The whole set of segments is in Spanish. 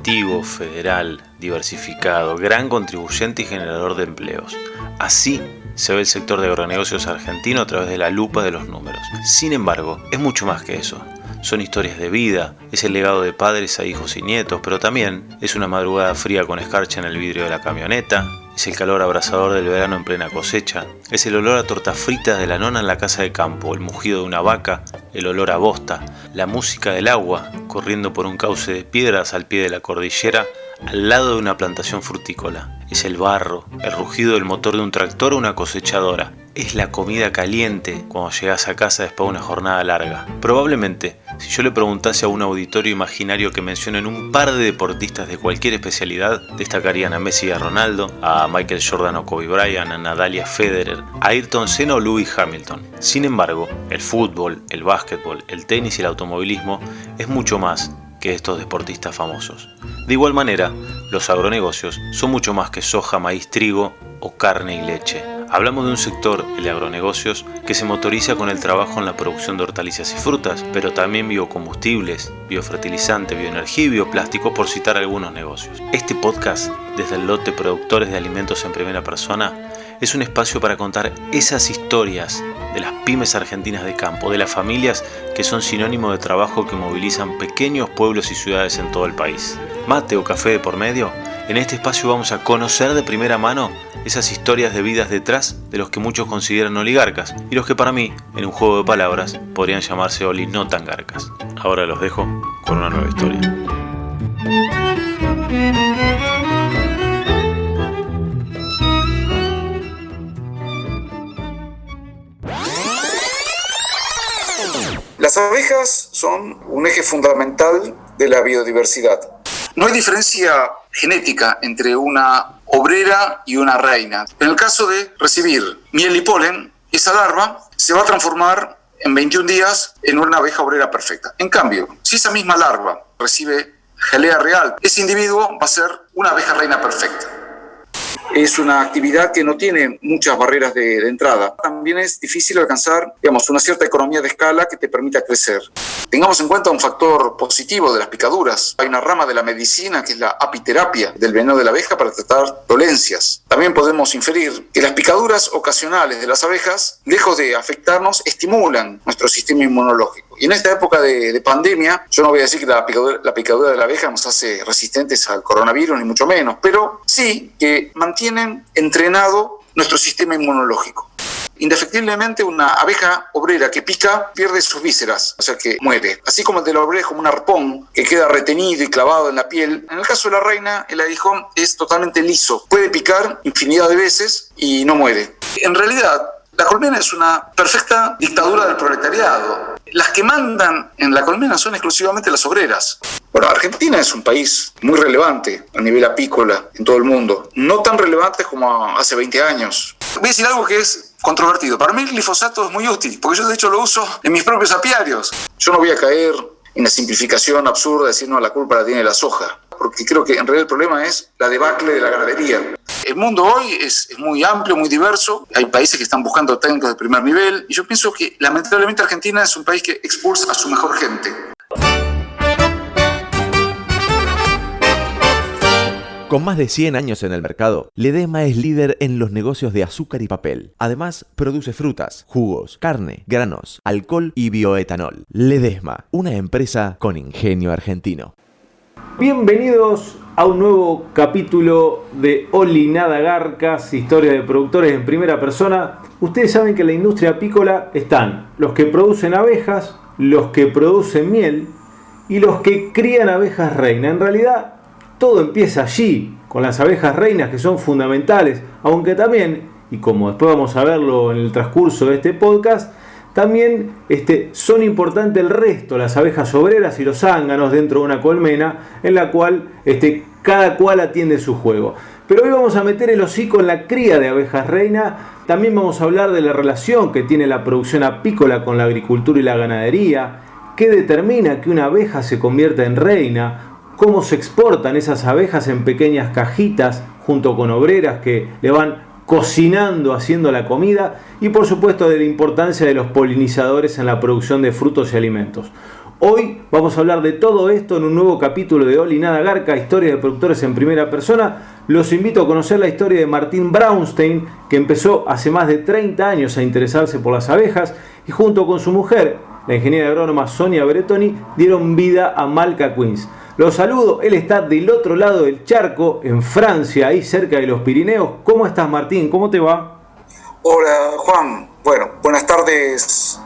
competitivo, federal, diversificado, gran contribuyente y generador de empleos. Así se ve el sector de agronegocios argentino a través de la lupa de los números. Sin embargo, es mucho más que eso. Son historias de vida, es el legado de padres a hijos y nietos, pero también es una madrugada fría con escarcha en el vidrio de la camioneta, es el calor abrasador del verano en plena cosecha, es el olor a tortas fritas de la nona en la casa de campo, el mugido de una vaca, el olor a bosta, la música del agua corriendo por un cauce de piedras al pie de la cordillera, al lado de una plantación frutícola. Es el barro, el rugido del motor de un tractor o una cosechadora. Es la comida caliente cuando llegas a casa después de una jornada larga. Probablemente, si yo le preguntase a un auditorio imaginario que mencionen un par de deportistas de cualquier especialidad, destacarían a Messi y a Ronaldo, a Michael Jordan o Kobe Bryant, a Nadal y a Federer, a Ayrton Senna o Lewis Hamilton. Sin embargo, el fútbol, el básquetbol, el tenis y el automovilismo es mucho más que estos deportistas famosos. De igual manera, los agronegocios son mucho más que soja, maíz, trigo o carne y leche. Hablamos de un sector, el de agronegocios, que se motoriza con el trabajo en la producción de hortalizas y frutas, pero también biocombustibles, biofertilizantes, bioenergía y bioplásticos, por citar algunos negocios. Este podcast, desde el lote Productores de Alimentos en Primera Persona, es un espacio para contar esas historias de las pymes argentinas de campo, de las familias que son sinónimo de trabajo que movilizan pequeños pueblos y ciudades en todo el país. Mate o café de por medio, en este espacio vamos a conocer de primera mano esas historias de vidas detrás de los que muchos consideran oligarcas y los que para mí, en un juego de palabras, podrían llamarse oli no tan garcas. Ahora los dejo con una nueva historia. Las abejas son un eje fundamental de la biodiversidad. No hay diferencia genética entre una obrera y una reina. En el caso de recibir miel y polen, esa larva se va a transformar en 21 días en una abeja obrera perfecta. En cambio, si esa misma larva recibe gelea real, ese individuo va a ser una abeja reina perfecta. Es una actividad que no tiene muchas barreras de entrada. También es difícil alcanzar, una cierta economía de escala que te permita crecer. Tengamos en cuenta un factor positivo de las picaduras. Hay una rama de la medicina que es la apiterapia del veneno de la abeja para tratar dolencias. También podemos inferir que las picaduras ocasionales de las abejas, lejos de afectarnos, estimulan nuestro sistema inmunológico. Y en esta época de pandemia, yo no voy a decir que la picadura de la abeja nos hace resistentes al coronavirus, ni mucho menos, pero sí que mantienen entrenado nuestro sistema inmunológico. Indefectiblemente una abeja obrera que pica pierde sus vísceras, o sea que muere. Así como el de la obrera es como un arpón que queda retenido y clavado en la piel, en el caso de la reina el aguijón es totalmente liso. Puede picar infinidad de veces y no muere. En realidad, la colmena es una perfecta dictadura del proletariado. Las que mandan en la colmena son exclusivamente las obreras. Bueno, Argentina es un país muy relevante a nivel apícola en todo el mundo. No tan relevante como hace 20 años. Voy a decir algo que es controvertido. Para mí el glifosato es muy útil, porque yo de hecho lo uso en mis propios apiarios. Yo no voy a caer en la simplificación absurda de decir no, la culpa la tiene la soja, porque creo que en realidad el problema es la debacle de la ganadería. El mundo hoy es muy amplio, muy diverso. Hay países que están buscando técnicos de primer nivel y yo pienso que lamentablemente Argentina es un país que expulsa a su mejor gente. Con más de 100 años en el mercado, Ledesma es líder en los negocios de azúcar y papel. Además, produce frutas, jugos, carne, granos, alcohol y bioetanol. Ledesma, una empresa con ingenio argentino. Bienvenidos a un nuevo capítulo de Oli Nada Garcas, historia de productores en primera persona. Ustedes saben que en la industria apícola están los que producen abejas, los que producen miel y los que crían abejas reina. En realidad, todo empieza allí, con las abejas reinas que son fundamentales, aunque también, y como después vamos a verlo en el transcurso de este podcast, también son importantes el resto, las abejas obreras y los zánganos dentro de una colmena en la cual cada cual atiende su juego. Pero hoy vamos a meter el hocico en la cría de abejas reina. También vamos a hablar de la relación que tiene la producción apícola con la agricultura y la ganadería, qué determina que una abeja se convierta en reina, cómo se exportan esas abejas en pequeñas cajitas junto con obreras que le van cocinando, haciendo la comida, y por supuesto de la importancia de los polinizadores en la producción de frutos y alimentos. Hoy vamos a hablar de todo esto en un nuevo capítulo de Oli Nada Garca, historia de productores en primera persona. Los invito a conocer la historia de Martín Braunstein, que empezó hace más de 30 años a interesarse por las abejas y junto con su mujer, la ingeniera agrónoma Sonia Bretoni, dieron vida a Malka Queens. Los saludo, él está del otro lado del charco, en Francia, ahí cerca de los Pirineos. ¿Cómo estás, Martín? ¿Cómo te va? Hola, Juan. Bueno, buenas tardes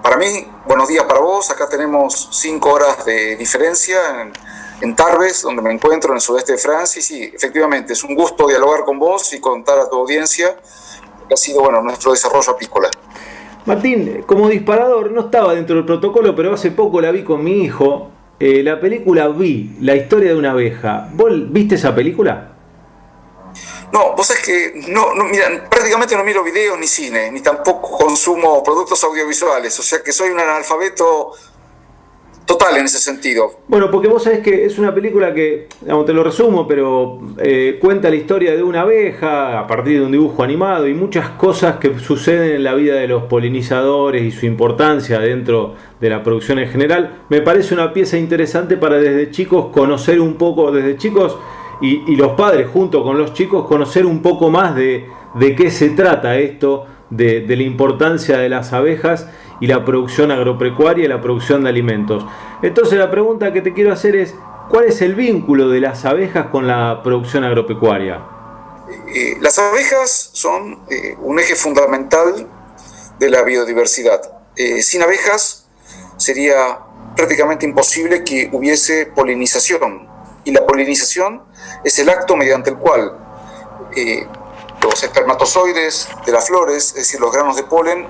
para mí, buenos días para vos. Acá tenemos 5 horas de diferencia en Tarbes, donde me encuentro en el sudeste de Francia. Y sí, efectivamente, es un gusto dialogar con vos y contar a tu audiencia que ha sido nuestro desarrollo apícola. Martín, como disparador, no estaba dentro del protocolo, pero hace poco la vi con mi hijo. La película Vi, la historia de una abeja. ¿Vos viste esa película? No, vos sabés que mira, prácticamente no miro videos ni cine, ni tampoco consumo productos audiovisuales, o sea que soy un analfabeto total en ese sentido. Bueno, porque vos sabés que es una película que, te lo resumo, pero cuenta la historia de una abeja a partir de un dibujo animado y muchas cosas que suceden en la vida de los polinizadores y su importancia dentro de la producción en general. Me parece una pieza interesante para desde chicos conocer un poco, desde chicos y los padres junto con los chicos, conocer un poco más de qué se trata esto, de la importancia de las abejas y la producción agropecuaria y la producción de alimentos. Entonces la pregunta que te quiero hacer es, ¿cuál es el vínculo de las abejas con la producción agropecuaria? Las abejas son un eje fundamental de la biodiversidad. Sin abejas sería prácticamente imposible que hubiese polinización. Y la polinización es el acto mediante el cual los espermatozoides de las flores, es decir, los granos de polen,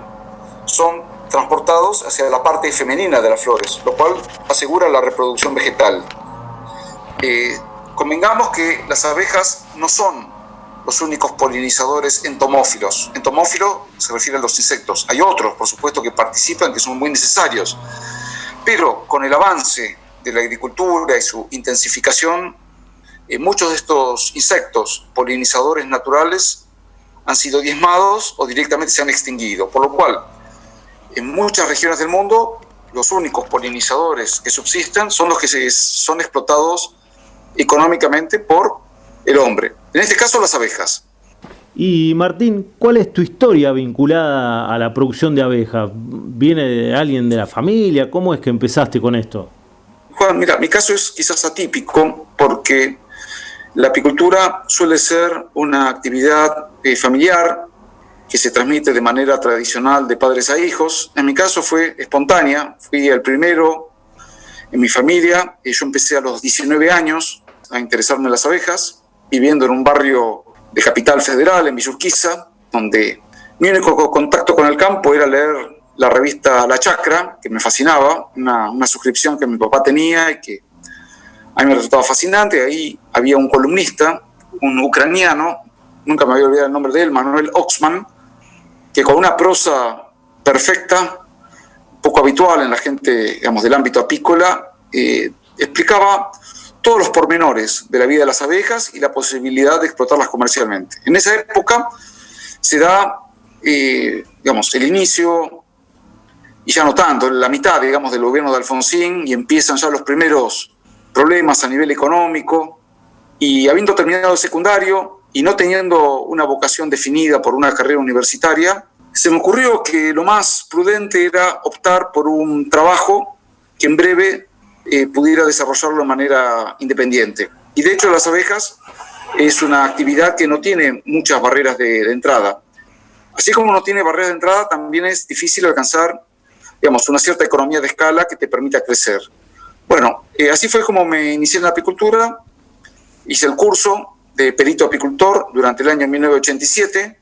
son transportados hacia la parte femenina de las flores, lo cual asegura la reproducción vegetal. Convengamos que las abejas no son los únicos polinizadores entomófilos. Entomófilo se refiere a los insectos. Hay otros, por supuesto, que participan, que son muy necesarios. Pero con el avance de la agricultura y su intensificación, muchos de estos insectos polinizadores naturales han sido diezmados o directamente se han extinguido, por lo cual en muchas regiones del mundo los únicos polinizadores que subsisten son los que son explotados económicamente por el hombre, en este caso las abejas. Y Martín, ¿cuál es tu historia vinculada a la producción de abejas? ¿Viene de alguien de la familia? ¿Cómo es que empezaste con esto? Juan, mira, mi caso es quizás atípico porque la apicultura suele ser una actividad familiar que se transmite de manera tradicional de padres a hijos. En mi caso fue espontánea, fui el primero en mi familia. Yo empecé a los 19 años a interesarme en las abejas, viviendo en un barrio de Capital Federal, en Villa Urquiza, donde mi único contacto con el campo era leer la revista La Chacra, que me fascinaba, una suscripción que mi papá tenía y que a mí me resultaba fascinante. Ahí había un columnista, un ucraniano, nunca me había olvidado el nombre de él, Manuel Oxman, que con una prosa perfecta, poco habitual en la gente, digamos, del ámbito apícola, explicaba todos los pormenores de la vida de las abejas y la posibilidad de explotarlas comercialmente. En esa época se da, el inicio, y ya no tanto, la mitad, digamos, del gobierno de Alfonsín, y empiezan ya los primeros problemas a nivel económico, y habiendo terminado el secundario y no teniendo una vocación definida por una carrera universitaria, se me ocurrió que lo más prudente era optar por un trabajo que en breve pudiera desarrollarlo de manera independiente. Y de hecho las abejas es una actividad que no tiene muchas barreras de entrada. Así como no tiene barreras de entrada, también es difícil alcanzar, digamos, una cierta economía de escala que te permita crecer. Bueno, así fue como me inicié en la apicultura. Hice el curso de perito apicultor durante el año 1987.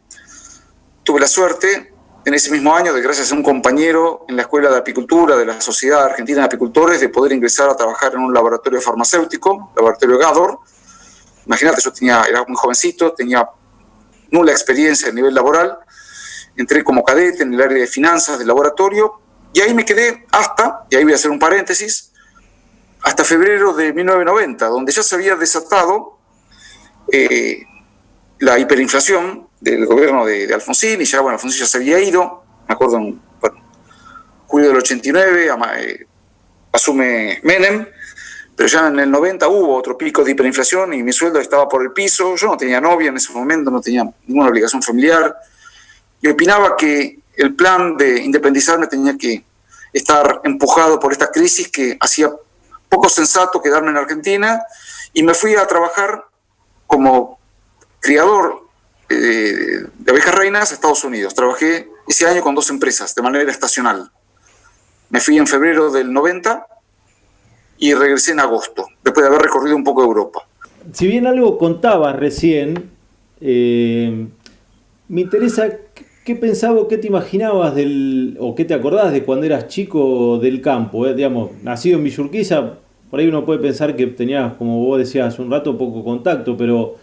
Tuve la suerte en ese mismo año, gracias a un compañero en la Escuela de Apicultura de la Sociedad Argentina de Apicultores, de poder ingresar a trabajar en un laboratorio farmacéutico, laboratorio Gador. Imagínate, era muy jovencito, tenía nula experiencia a nivel laboral. Entré como cadete en el área de finanzas del laboratorio y ahí me quedé y ahí voy a hacer un paréntesis, hasta febrero de 1990, donde ya se había desatado la hiperinflación del gobierno de Alfonsín, y ya, Alfonsín ya se había ido, me acuerdo, en julio del 89, asume Menem, pero ya en el 90 hubo otro pico de hiperinflación y mi sueldo estaba por el piso. Yo no tenía novia en ese momento, no tenía ninguna obligación familiar. Y opinaba que el plan de independizarme tenía que estar empujado por esta crisis que hacía poco sensato quedarme en Argentina, y me fui a trabajar como criador de abejas reinas a Estados Unidos. Trabajé ese año con 2 empresas de manera estacional. Me fui en febrero del 90 y regresé en agosto, después de haber recorrido un poco Europa. Si bien algo contabas recién, me interesa qué pensabas o qué te imaginabas o qué te acordás de cuando eras chico del campo. Digamos, nacido en Villa Urquiza, por ahí uno puede pensar que tenías, como vos decías hace un rato, poco contacto, pero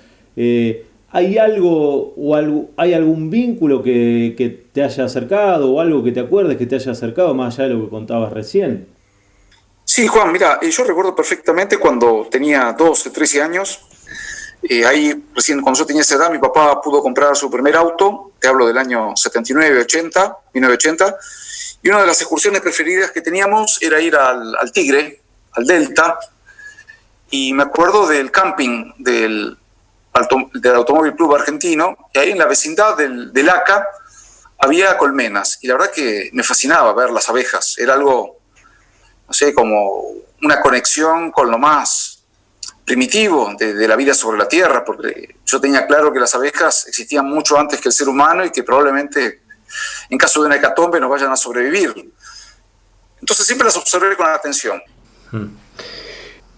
¿hay algo o hay algún vínculo que te haya acercado o algo que te acuerdes que te haya acercado más allá de lo que contabas recién? Sí, Juan, mira, yo recuerdo perfectamente cuando tenía 12, 13 años. Ahí, recién cuando yo tenía esa edad, mi papá pudo comprar su primer auto, te hablo del año 1980, y una de las excursiones preferidas que teníamos era ir al Tigre, al Delta, y me acuerdo del camping del Automóvil Club Argentino, y ahí en la vecindad del ACA había colmenas, y la verdad que me fascinaba ver las abejas. Era algo, no sé, como una conexión con lo más primitivo de la vida sobre la Tierra, porque yo tenía claro que las abejas existían mucho antes que el ser humano y que probablemente en caso de una hecatombe no vayan a sobrevivir. Entonces siempre las observé con atención.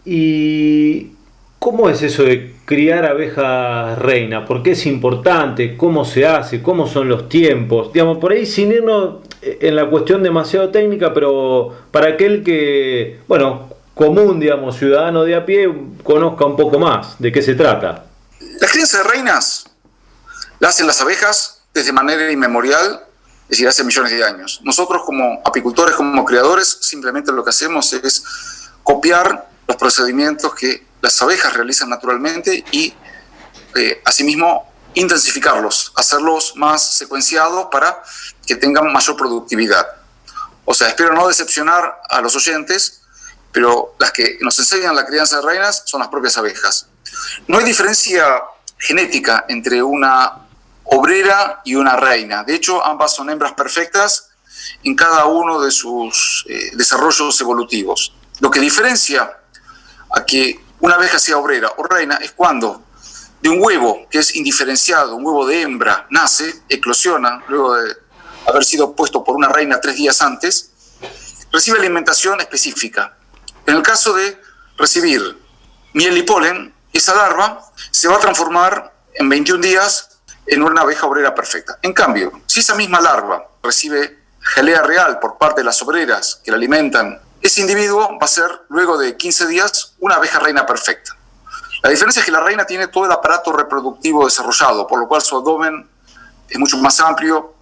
¿Y cómo es eso de criar abejas reina? ¿Por qué es importante? ¿Cómo se hace? ¿Cómo son los tiempos? Digamos, por ahí sin irnos en la cuestión demasiado técnica, pero para aquel que, bueno, común, digamos, ciudadano de a pie, conozca un poco más de qué se trata. La crianza de reinas la hacen las abejas desde manera inmemorial, es decir, hace millones de años. Nosotros como apicultores, como criadores, simplemente lo que hacemos es copiar los procedimientos que las abejas realizan naturalmente y asimismo intensificarlos, hacerlos más secuenciados para que tengan mayor productividad. O sea, espero no decepcionar a los oyentes, pero las que nos enseñan la crianza de reinas son las propias abejas. No hay diferencia genética entre una obrera y una reina. De hecho, ambas son hembras perfectas en cada uno de sus desarrollos evolutivos. Lo que diferencia a que una abeja sea obrera o reina es cuando de un huevo que es indiferenciado, un huevo de hembra, nace, eclosiona, luego de haber sido puesto por una reina 3 días antes, recibe alimentación específica. En el caso de recibir miel y polen, esa larva se va a transformar en 21 días en una abeja obrera perfecta. En cambio, si esa misma larva recibe gelea real por parte de las obreras que la alimentan, ese individuo va a ser, luego de 15 días, una abeja reina perfecta. La diferencia es que la reina tiene todo el aparato reproductivo desarrollado, por lo cual su abdomen es mucho más amplio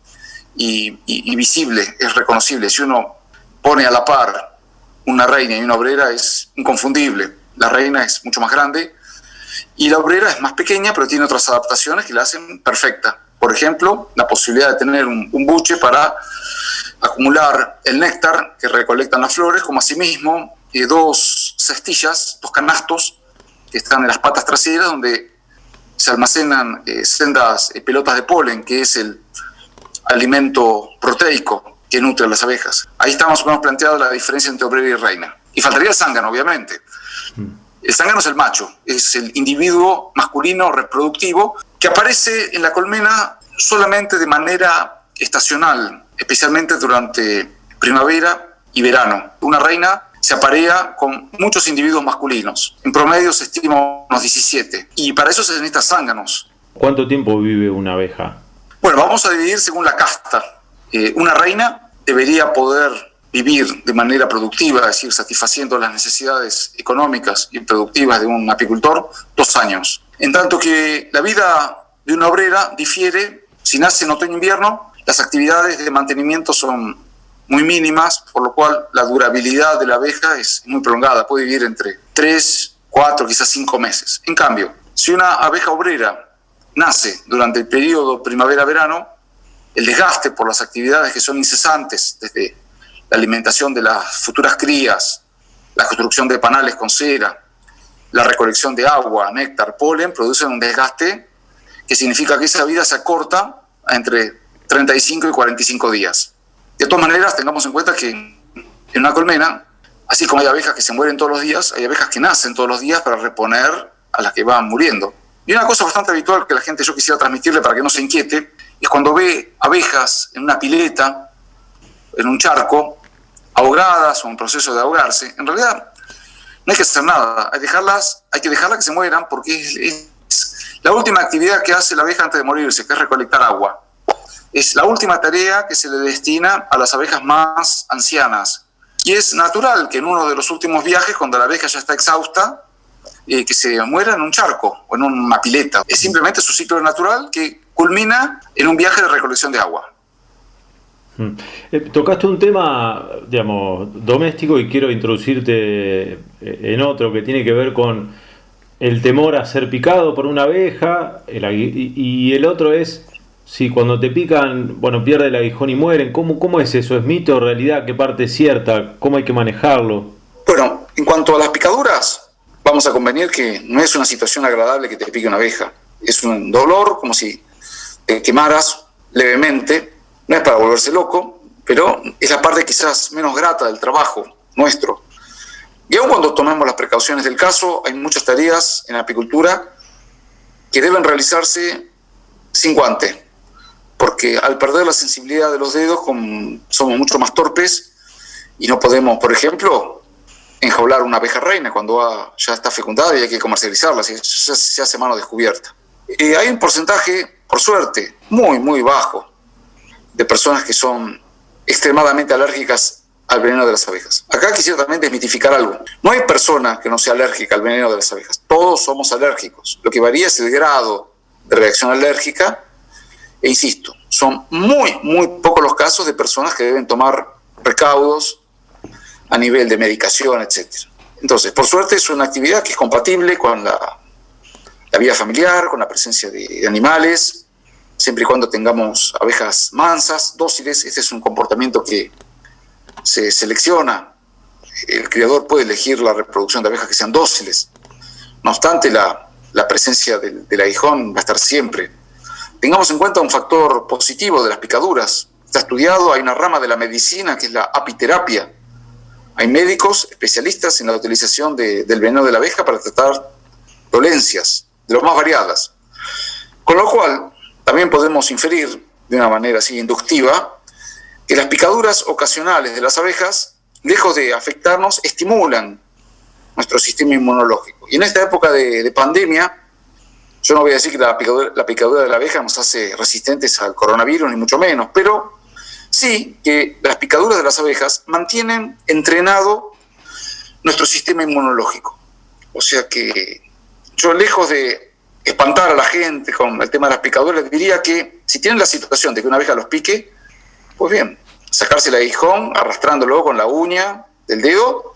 y visible, es reconocible. Si uno pone a la par una reina y una obrera, es inconfundible. La reina es mucho más grande y la obrera es más pequeña, pero tiene otras adaptaciones que la hacen perfecta. Por ejemplo, la posibilidad de tener un buche para acumular el néctar que recolectan las flores, como asimismo 2 cestillas, 2 canastos que están en las patas traseras, donde se almacenan sendas pelotas de polen, que es el alimento proteico que nutre a las abejas. Ahí está más o menos planteada la diferencia entre obrera y reina. Y faltaría el zángano, obviamente. El zángano es el macho, es el individuo masculino reproductivo que aparece en la colmena solamente de manera estacional, especialmente durante primavera y verano. Una reina se aparea con muchos individuos masculinos. En promedio se estima unos 17. Y para eso se necesitan zánganos. ¿Cuánto tiempo vive una abeja? Bueno, vamos a dividir según la casta. Una reina debería poder vivir de manera productiva, es decir, satisfaciendo las necesidades económicas y productivas de un apicultor, 2 años. En tanto que la vida de una obrera difiere, si nace en otoño-invierno, las actividades de mantenimiento son muy mínimas, por lo cual la durabilidad de la abeja es muy prolongada, puede vivir entre 3, 4, quizás 5 meses. En cambio, si una abeja obrera nace durante el periodo primavera-verano, el desgaste por las actividades que son incesantes, desde la alimentación de las futuras crías, la construcción de panales con cera, la recolección de agua, néctar, polen, producen un desgaste que significa que esa vida se acorta a entre 35 y 45 días. De todas maneras, tengamos en cuenta que en una colmena, así como hay abejas que se mueren todos los días, hay abejas que nacen todos los días para reponer a las que van muriendo. Y una cosa bastante habitual que la gente yo quisiera transmitirle para que no se inquiete, es cuando ve abejas en una pileta, en un charco, ahogadas o en proceso de ahogarse. En realidad no hay que hacer nada, hay que dejarlas que se mueran, porque es la última actividad que hace la abeja antes de morirse, que es recolectar agua. Es la última tarea que se le destina a las abejas más ancianas. Y es natural que en uno de los últimos viajes, cuando la abeja ya está exhausta, que se muera en un charco o en una pileta. Es simplemente su ciclo natural que culmina en un viaje de recolección de agua. Tocaste un tema, digamos, doméstico, y quiero introducirte en otro que tiene que ver con el temor a ser picado por una abeja, y el otro es si cuando te pican, bueno, pierde el aguijón y mueren. ¿Cómo es eso? ¿Es mito o realidad? ¿Qué parte es cierta? ¿Cómo hay que manejarlo? Bueno, en cuanto a las picaduras, vamos a convenir que no es una situación agradable que te pique una abeja. Es un dolor como si te quemaras levemente. No es para volverse loco, pero es la parte quizás menos grata del trabajo nuestro. Y aun cuando tomemos las precauciones del caso, hay muchas tareas en la apicultura que deben realizarse sin guante, porque al perder la sensibilidad de los dedos somos mucho más torpes y no podemos, por ejemplo, enjaular una abeja reina cuando ya está fecundada y hay que comercializarla, se hace mano descubierta. Hay un porcentaje, por suerte, muy, muy bajo de personas que son extremadamente alérgicas al veneno de las abejas. Acá quisiera también desmitificar algo. No hay persona que no sea alérgica al veneno de las abejas. Todos somos alérgicos. Lo que varía es el grado de reacción alérgica. E insisto, son muy, muy pocos los casos de personas que deben tomar recaudos a nivel de medicación, etc. Entonces, por suerte, es una actividad que es compatible con la vida familiar, con la presencia de animales, siempre y cuando tengamos abejas mansas, dóciles. Este es un comportamiento que se selecciona. El criador puede elegir la reproducción de abejas que sean dóciles. No obstante, la presencia del aguijón va a estar siempre. Tengamos en cuenta un factor positivo de las picaduras. Está estudiado, hay una rama de la medicina que es la apiterapia. Hay médicos especialistas en la utilización del veneno de la abeja para tratar dolencias de lo más variadas. Con lo cual, también podemos inferir de una manera así inductiva que las picaduras ocasionales de las abejas, lejos de afectarnos, estimulan nuestro sistema inmunológico. Y en esta época de pandemia, yo no voy a decir que la picadura de la abeja nos hace resistentes al coronavirus, ni mucho menos, pero sí que las picaduras de las abejas mantienen entrenado nuestro sistema inmunológico. O sea que yo, lejos de espantar a la gente con el tema de las picaduras, les diría que si tienen la situación de que una abeja los pique, pues bien, sacarse el aguijón arrastrándolo con la uña del dedo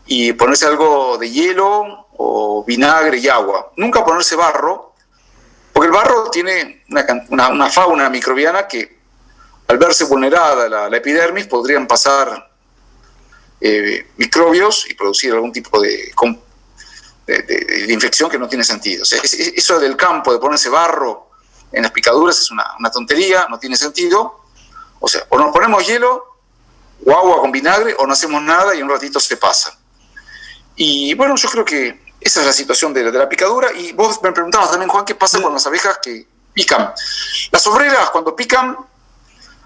y ponerse algo de hielo o vinagre y agua. Nunca ponerse barro, porque el barro tiene una fauna microbiana que, al verse vulnerada la epidermis, podrían pasar microbios y producir algún tipo de infección que no tiene sentido. O sea, eso del campo, de ponerse barro en las picaduras, es una tontería, no tiene sentido. O sea, o nos ponemos hielo o agua con vinagre, o no hacemos nada y en un ratito se pasa. Y bueno, yo creo que esa es la situación de la picadura. Y vos me preguntabas también, Juan, ¿qué pasa con las abejas que pican? Las obreras, cuando pican,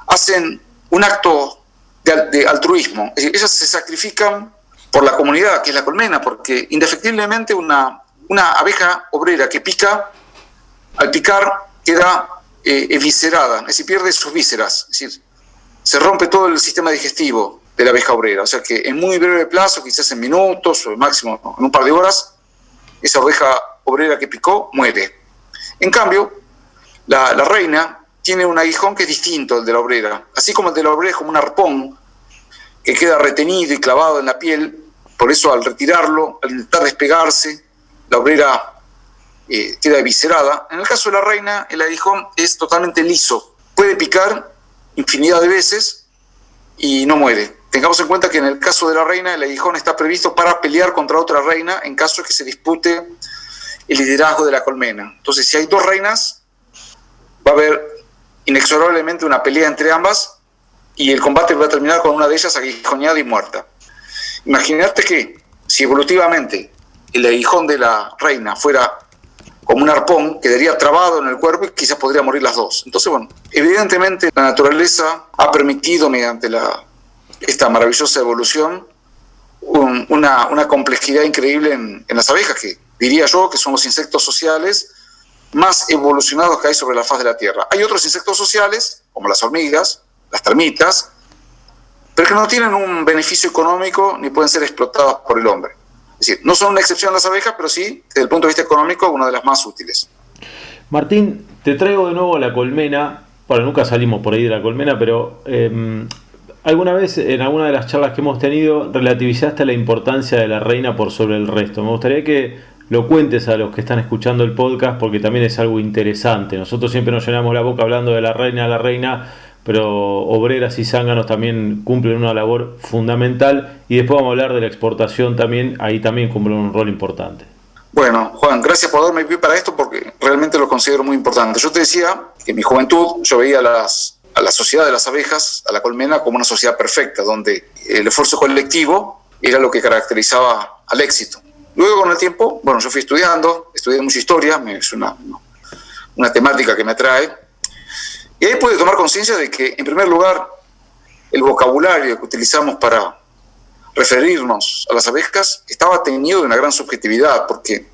hacen un acto de altruismo. Es decir, ellas se sacrifican por la comunidad, que es la colmena, porque indefectiblemente una abeja obrera que pica, al picar queda eviscerada, es decir, pierde sus vísceras, es decir, se rompe todo el sistema digestivo de la abeja obrera. O sea que en muy breve plazo, quizás en minutos o máximo en un par de horas, esa abeja obrera que picó muere. En cambio, la reina tiene un aguijón que es distinto al de la obrera. Así como el de la obrera es como un arpón que queda retenido y clavado en la piel, por eso al retirarlo, al intentar despegarse, la obrera queda eviscerada. En el caso de la reina, el aguijón es totalmente liso. Puede picar infinidad de veces y no muere. tengamos en cuenta que en el caso de la reina, el aguijón está previsto para pelear contra otra reina en caso de que se dispute el liderazgo de la colmena. Entonces, si hay dos reinas, va a haber inexorablemente una pelea entre ambas y el combate va a terminar con una de ellas aguijoneada y muerta. Imagínate que si evolutivamente el aguijón de la reina fuera como un arpón, quedaría trabado en el cuerpo y quizás podría morir las dos. Entonces, bueno, evidentemente la naturaleza ha permitido mediante esta maravillosa evolución una complejidad increíble en las abejas, que diría yo que son los insectos sociales más evolucionados que hay sobre la faz de la Tierra. Hay otros insectos sociales, como las hormigas, las termitas, pero que no tienen un beneficio económico ni pueden ser explotados por el hombre. Es decir, no son una excepción las abejas, pero sí, desde el punto de vista económico, una de las más útiles. Martín, te traigo de nuevo a la colmena. Bueno, nunca salimos por ahí de la colmena, pero alguna vez en alguna de las charlas que hemos tenido relativizaste la importancia de la reina por sobre el resto. Me gustaría que lo cuentes a los que están escuchando el podcast, porque también es algo interesante. Nosotros siempre nos llenamos la boca hablando de la reina, pero obreras y zánganos también cumplen una labor fundamental, y después vamos a hablar de la exportación también, ahí también cumplen un rol importante. Bueno, Juan, gracias por darme pie para esto, porque realmente lo considero muy importante. Yo te decía que en mi juventud yo veía a la sociedad de las abejas, a la colmena, como una sociedad perfecta, donde el esfuerzo colectivo era lo que caracterizaba al éxito. Luego, con el tiempo, bueno, yo fui estudié mucha historia, es una temática que me atrae, y ahí pude tomar conciencia de que, en primer lugar, el vocabulario que utilizamos para referirnos a las abejas estaba teñido de una gran subjetividad, porque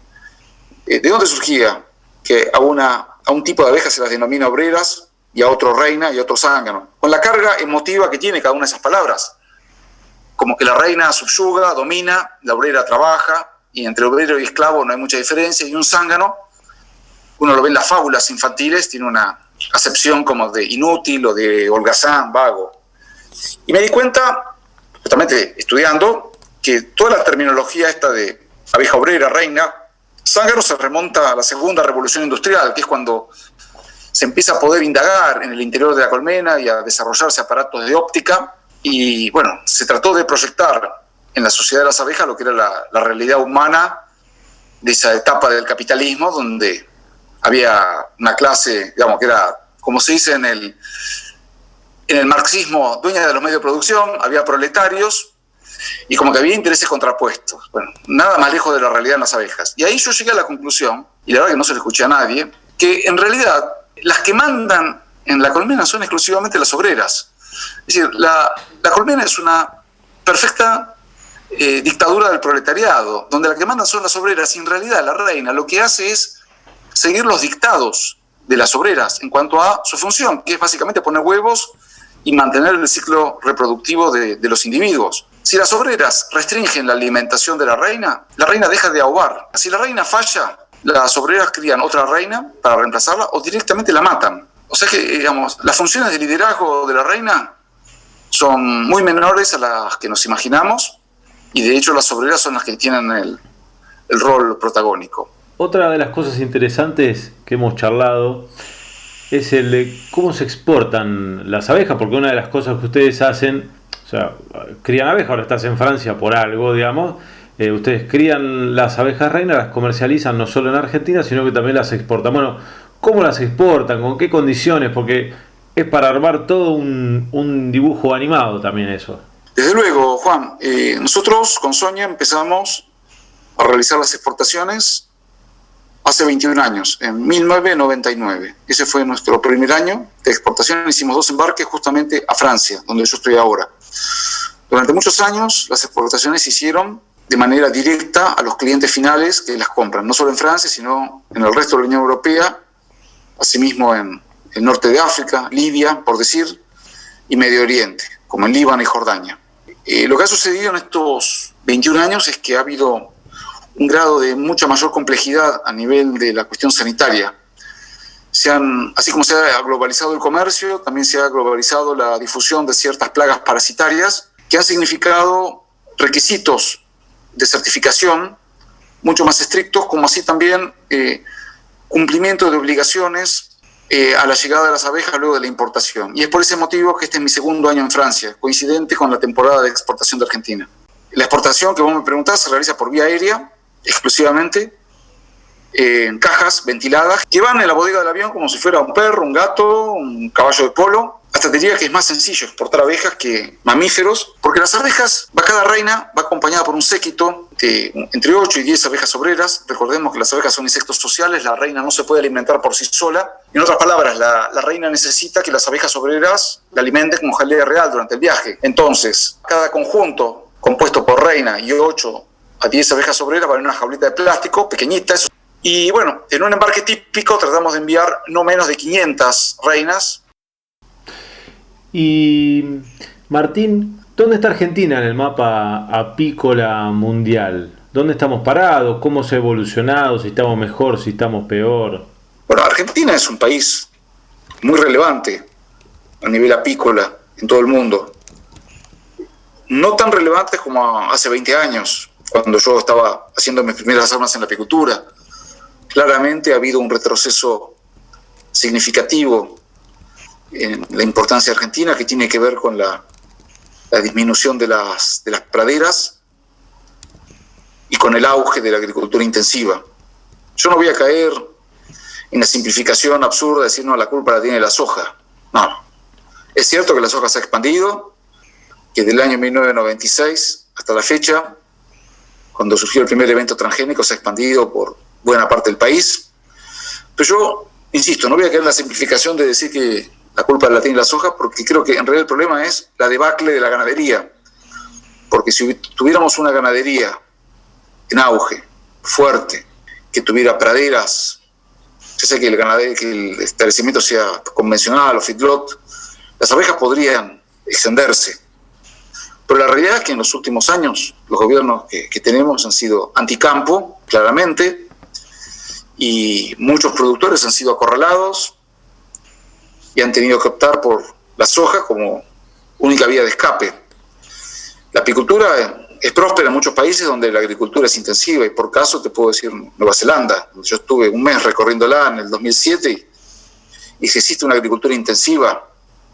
¿de dónde surgía que a un tipo de abejas se las denomina obreras y a otro reina y a otro zángano? Con la carga emotiva que tiene cada una de esas palabras, como que la reina subyuga, domina, la obrera trabaja, y entre obrero y esclavo no hay mucha diferencia, y un zángano, uno lo ve en las fábulas infantiles, tiene una acepción como de inútil o de holgazán, vago. Y me di cuenta, justamente estudiando, que toda la terminología esta de abeja obrera, reina, zángano se remonta a la segunda revolución industrial, que es cuando se empieza a poder indagar en el interior de la colmena y a desarrollarse aparatos de óptica, y bueno, se trató de proyectar en la sociedad de las abejas lo que era la realidad humana de esa etapa del capitalismo, donde había una clase, digamos, que era, como se dice en el marxismo, dueña de los medios de producción, había proletarios, y como que había intereses contrapuestos. Bueno, nada más lejos de la realidad en las abejas. Y ahí yo llegué a la conclusión, y la verdad que no se lo escuché a nadie, que en realidad las que mandan en la colmena son exclusivamente las obreras. Es decir, la colmena es una perfecta dictadura del proletariado, donde las que mandan son las obreras, y en realidad la reina lo que hace es seguir los dictados de las obreras en cuanto a su función, que es básicamente poner huevos y mantener el ciclo reproductivo de los individuos. Si las obreras restringen la alimentación de la reina deja de ahogar. Si la reina falla, las obreras crían otra reina para reemplazarla o directamente la matan. O sea que, digamos, las funciones de liderazgo de la reina son muy menores a las que nos imaginamos, y de hecho las obreras son las que tienen el rol protagónico. Otra de las cosas interesantes que hemos charlado es el de cómo se exportan las abejas, porque una de las cosas que ustedes hacen, o sea, crían abejas, ahora estás en Francia por algo, digamos, ustedes crían las abejas reinas, las comercializan no solo en Argentina, sino que también las exportan. Bueno, ¿cómo las exportan? ¿Con qué condiciones? Porque es para armar todo un dibujo animado también eso. Desde luego, Juan, nosotros con Sonia empezamos a realizar las exportaciones hace 21 años, en 1999. Ese fue nuestro primer año de exportación. Hicimos 2 embarques justamente a Francia, donde yo estoy ahora. Durante muchos años las exportaciones se hicieron de manera directa a los clientes finales que las compran, no solo en Francia, sino en el resto de la Unión Europea, asimismo en el norte de África, Libia, por decir, y Medio Oriente, como en Líbano y Jordania. Lo que ha sucedido en estos 21 años es que ha habido un grado de mucha mayor complejidad a nivel de la cuestión sanitaria. Así como se ha globalizado el comercio, también se ha globalizado la difusión de ciertas plagas parasitarias que han significado requisitos de certificación mucho más estrictos, como así también cumplimiento de obligaciones a la llegada de las abejas luego de la importación. Y es por ese motivo que este es mi segundo año en Francia, coincidente con la temporada de exportación de Argentina. La exportación que vos me preguntás se realiza por vía aérea, exclusivamente, en cajas ventiladas, que van en la bodega del avión como si fuera un perro, un gato, un caballo de polo. Hasta te diría que es más sencillo exportar abejas que mamíferos, porque las abejas, cada reina va acompañada por un séquito de entre 8 y 10 abejas obreras. Recordemos que las abejas son insectos sociales, la reina no se puede alimentar por sí sola. En otras palabras, la reina necesita que las abejas obreras la alimenten como jalea real durante el viaje. Entonces, cada conjunto compuesto por reina y 8 a 10 abejas obreras va en una jaulita de plástico pequeñita. Y bueno, en un embarque típico tratamos de enviar no menos de 500 reinas. Y Martín, ¿dónde está Argentina en el mapa apícola mundial? ¿Dónde estamos parados? ¿Cómo se ha evolucionado? ¿Si estamos mejor? ¿Si estamos peor? Bueno, Argentina es un país muy relevante a nivel apícola en todo el mundo. No tan relevante como hace 20 años, cuando yo estaba haciendo mis primeras armas en la apicultura. Claramente ha habido un retroceso significativo en la importancia argentina, que tiene que ver con la disminución de las praderas y con el auge de la agricultura intensiva. Yo no voy a caer en la simplificación absurda de decir, no, la culpa la tiene la soja. No. Es cierto que la soja se ha expandido, que desde el año 1996 hasta la fecha, cuando surgió el primer evento transgénico, se ha expandido por buena parte del país. Pero yo, insisto, no voy a caer en la simplificación de decir que la culpa la tiene la soja, porque creo que en realidad el problema es la debacle de la ganadería. Porque si tuviéramos una ganadería en auge, fuerte, que tuviera praderas, ya sea que el establecimiento sea convencional o feedlot, las abejas podrían extenderse. Pero la realidad es que en los últimos años los gobiernos que tenemos han sido anticampo, claramente, y muchos productores han sido acorralados y han tenido que optar por la soja como única vía de escape. La apicultura es próspera en muchos países donde la agricultura es intensiva, y por caso te puedo decir Nueva Zelanda. Yo estuve un mes recorriéndola en el 2007 y si existe una agricultura intensiva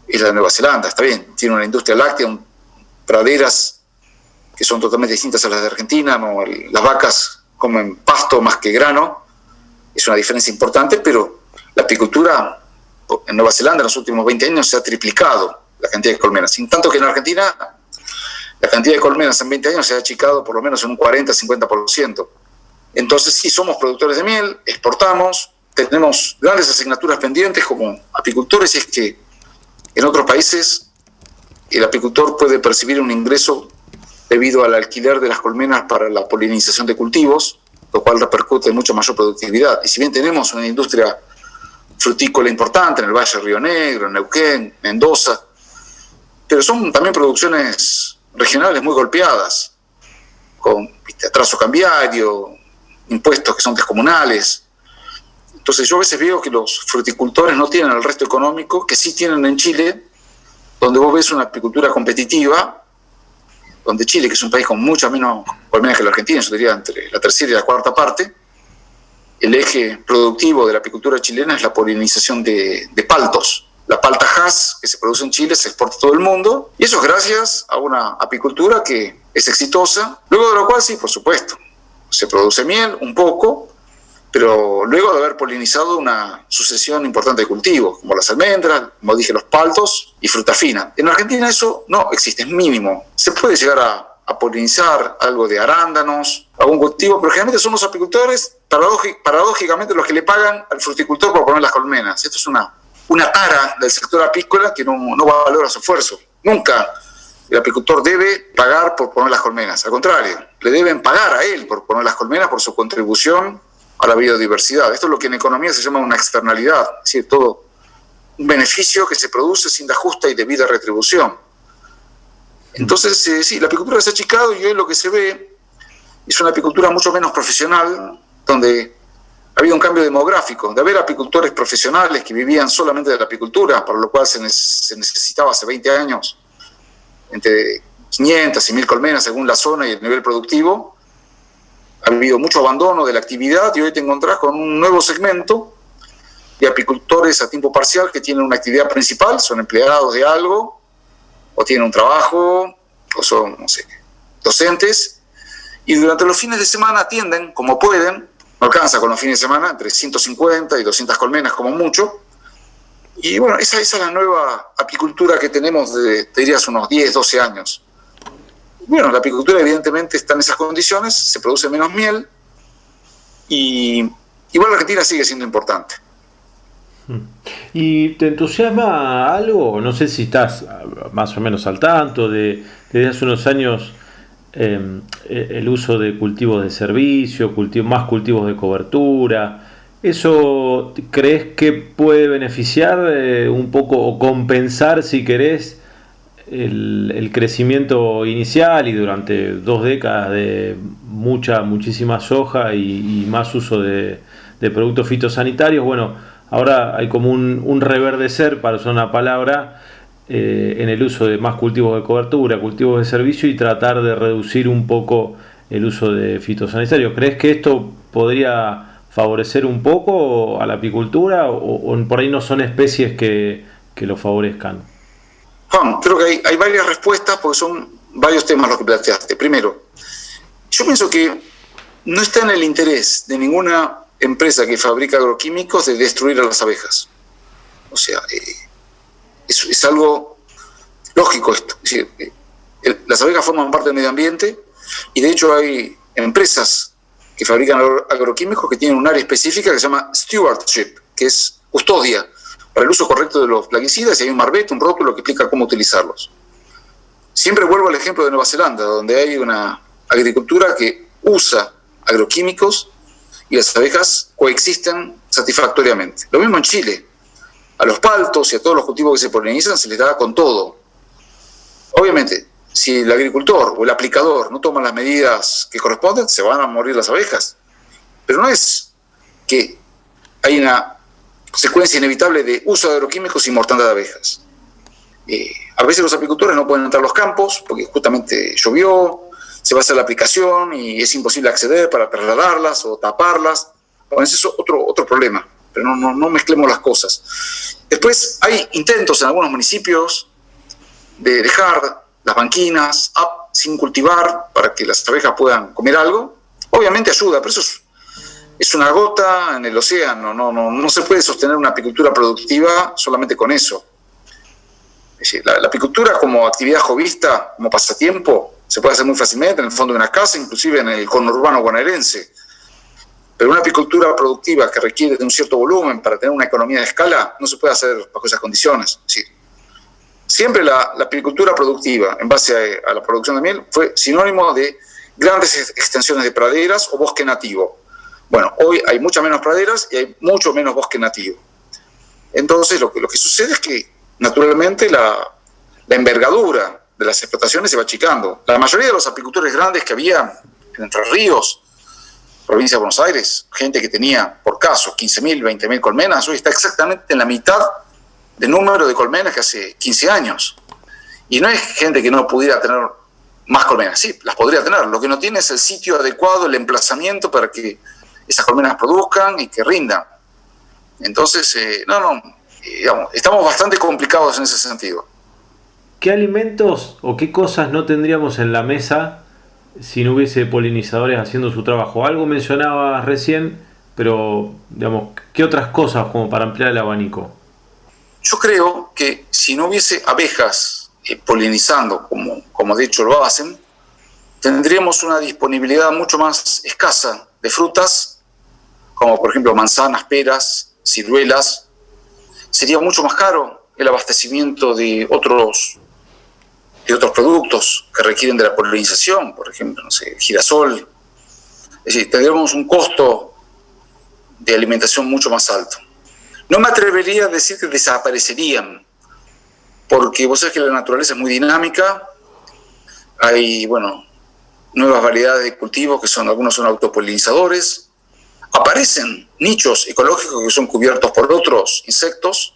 es la de Nueva Zelanda. Está bien, tiene una industria láctea, praderas que son totalmente distintas a las de Argentina, ¿no? Las vacas comen pasto más que grano, es una diferencia importante, pero la apicultura en Nueva Zelanda en los últimos 20 años se ha triplicado la cantidad de colmenas, sin tanto que en Argentina la cantidad de colmenas en 20 años se ha achicado por lo menos en un 40-50%. Entonces sí, somos productores de miel, exportamos, tenemos grandes asignaturas pendientes como apicultores, y es que en otros países el apicultor puede percibir un ingreso debido al alquiler de las colmenas para la polinización de cultivos, lo cual repercute en mucha mayor productividad. Y si bien tenemos una industria frutícola importante en el Valle Río Negro, en Neuquén, Mendoza, pero son también producciones regionales muy golpeadas, con atraso cambiario, impuestos que son descomunales. Entonces yo a veces veo que los fruticultores no tienen el resto económico que sí tienen en Chile, donde vos ves una apicultura competitiva, donde Chile, que es un país con mucha menos colmenas que la Argentina, yo diría entre la tercera y la cuarta parte, el eje productivo de la apicultura chilena es la polinización de paltos. La palta Hass que se produce en Chile se exporta a todo el mundo, y eso es gracias a una apicultura que es exitosa, luego de lo cual sí, por supuesto, se produce miel un poco, pero luego de haber polinizado una sucesión importante de cultivos, como las almendras, como dije, los paltos y fruta fina. En Argentina eso no existe, es mínimo. Se puede llegar a polinizar algo de arándanos, algún cultivo, pero generalmente son los apicultores, paradójicamente, los que le pagan al fruticultor por poner las colmenas. Esto es una tara del sector apícola que no valora su esfuerzo. Nunca el apicultor debe pagar por poner las colmenas, al contrario, le deben pagar a él por poner las colmenas por su contribución a la biodiversidad. Esto es lo que en economía se llama una externalidad, es decir, todo un beneficio que se produce sin la justa y debida retribución. Entonces, sí, la apicultura se ha achicado y hoy lo que se ve es una apicultura mucho menos profesional, donde ha habido un cambio demográfico, de haber apicultores profesionales que vivían solamente de la apicultura, para lo cual se necesitaba hace 20 años entre 500 y 1000 colmenas según la zona y el nivel productivo. Ha habido mucho abandono de la actividad y hoy te encontrás con un nuevo segmento y apicultores a tiempo parcial que tienen una actividad principal, son empleados de algo, o tienen un trabajo, o son, no sé, docentes, y durante los fines de semana atienden, como pueden, no alcanza con los fines de semana, entre 150 y 200 colmenas como mucho, y bueno, esa es la nueva apicultura que tenemos de, te dirías, unos 10, 12 años. Bueno, la apicultura evidentemente está en esas condiciones, se produce menos miel, y igual la Argentina sigue siendo importante. ¿Y te entusiasma algo? No sé si estás más o menos al tanto desde hace unos años el uso de cultivos de servicio, más cultivos de cobertura. ¿Eso crees que puede beneficiar un poco o compensar, si querés, el crecimiento inicial y durante 2 décadas de muchísima soja y más uso de productos fitosanitarios? Bueno, ahora hay como un reverdecer, para usar una palabra, en el uso de más cultivos de cobertura, cultivos de servicio, y tratar de reducir un poco el uso de fitosanitarios. ¿Crees que esto podría favorecer un poco a la apicultura o por ahí no son especies que lo favorezcan? Juan, creo que hay varias respuestas porque son varios temas los que planteaste. Primero, yo pienso que no está en el interés de ninguna empresa que fabrica agroquímicos de destruir a las abejas. O sea, es algo lógico esto. Es decir, las abejas forman parte del medio ambiente y de hecho hay empresas que fabrican agroquímicos que tienen un área específica que se llama stewardship, que es custodia para el uso correcto de los plaguicidas, y hay un marbete, un rótulo que explica cómo utilizarlos. Siempre vuelvo al ejemplo de Nueva Zelanda, donde hay una agricultura que usa agroquímicos y las abejas coexisten satisfactoriamente. Lo mismo en Chile. A los paltos y a todos los cultivos que se polinizan se les da con todo. Obviamente, si el agricultor o el aplicador no toman las medidas que corresponden, se van a morir las abejas. Pero no es que hay una secuencia inevitable de uso de agroquímicos y mortandad de abejas. A veces los apicultores no pueden entrar a los campos porque justamente llovió, se va a hacer la aplicación y es imposible acceder para trasladarlas o taparlas. Bueno, ese es otro problema, pero no mezclemos las cosas. Después hay intentos en algunos municipios de dejar las banquinas sin cultivar para que las abejas puedan comer algo. Obviamente ayuda, pero eso es una gota en el océano. No se puede sostener una apicultura productiva solamente con eso. Es decir, la apicultura como actividad jovista, como pasatiempo, se puede hacer muy fácilmente en el fondo de una casa, inclusive en el conurbano bonaerense. Pero una apicultura productiva que requiere de un cierto volumen para tener una economía de escala no se puede hacer bajo esas condiciones. Es decir, siempre la apicultura productiva en base a la producción de miel fue sinónimo de grandes extensiones de praderas o bosque nativo. Bueno, hoy hay muchas menos praderas y hay mucho menos bosque nativo. Entonces lo que sucede es que naturalmente la envergadura de las explotaciones se va achicando. La mayoría de los apicultores grandes que había en Entre Ríos, provincia de Buenos Aires, gente que tenía por caso 15.000, 20.000 colmenas, hoy está exactamente en la mitad del número de colmenas que hace 15 años. Y no es gente que no pudiera tener más colmenas, sí, las podría tener. Lo que no tiene es el sitio adecuado, el emplazamiento para que esas colmenas produzcan y que rindan. Entonces, digamos, estamos bastante complicados en ese sentido. ¿Qué alimentos o qué cosas no tendríamos en la mesa si no hubiese polinizadores haciendo su trabajo? Algo mencionabas recién, pero digamos, ¿qué otras cosas como para ampliar el abanico? Yo creo que si no hubiese abejas polinizando, como de hecho lo hacen, tendríamos una disponibilidad mucho más escasa de frutas, como por ejemplo manzanas, peras, ciruelas. Sería mucho más caro el abastecimiento de otros productos que requieren de la polinización, por ejemplo, no sé, girasol. Es decir, tendríamos un costo de alimentación mucho más alto. No me atrevería a decir que desaparecerían, porque vos sabés que la naturaleza es muy dinámica. Hay, nuevas variedades de cultivos que algunos son autopolinizadores. Aparecen nichos ecológicos que son cubiertos por otros insectos.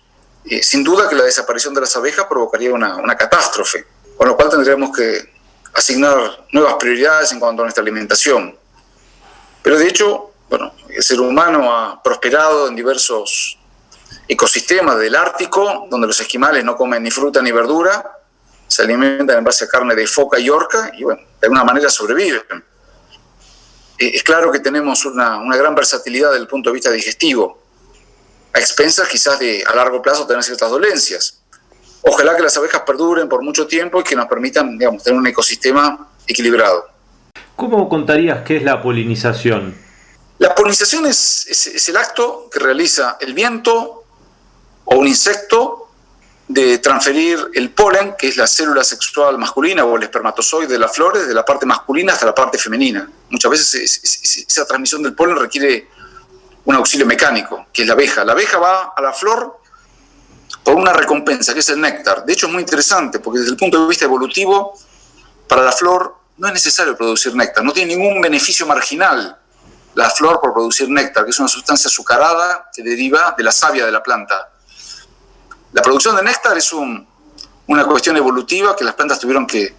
Sin duda que la desaparición de las abejas provocaría una catástrofe, con lo cual tendríamos que asignar nuevas prioridades en cuanto a nuestra alimentación. Pero de hecho, el ser humano ha prosperado en diversos ecosistemas del Ártico, donde los esquimales no comen ni fruta ni verdura, se alimentan en base a carne de foca y orca, y bueno, de alguna manera sobreviven. Es claro que tenemos una gran versatilidad desde el punto de vista digestivo, a expensas quizás de a largo plazo tener ciertas dolencias. Ojalá que las abejas perduren por mucho tiempo y que nos permitan, digamos, tener un ecosistema equilibrado. ¿Cómo contarías qué es la polinización? La polinización es el acto que realiza el viento o un insecto de transferir el polen, que es la célula sexual masculina o el espermatozoide de las flores, de la parte masculina hasta la parte femenina. Muchas veces esa transmisión del polen requiere un auxilio mecánico, que es la abeja. La abeja va a la flor por una recompensa, que es el néctar. De hecho, es muy interesante, porque desde el punto de vista evolutivo, para la flor no es necesario producir néctar, no tiene ningún beneficio marginal la flor por producir néctar, que es una sustancia azucarada que deriva de la savia de la planta. La producción de néctar es una cuestión evolutiva que las plantas tuvieron que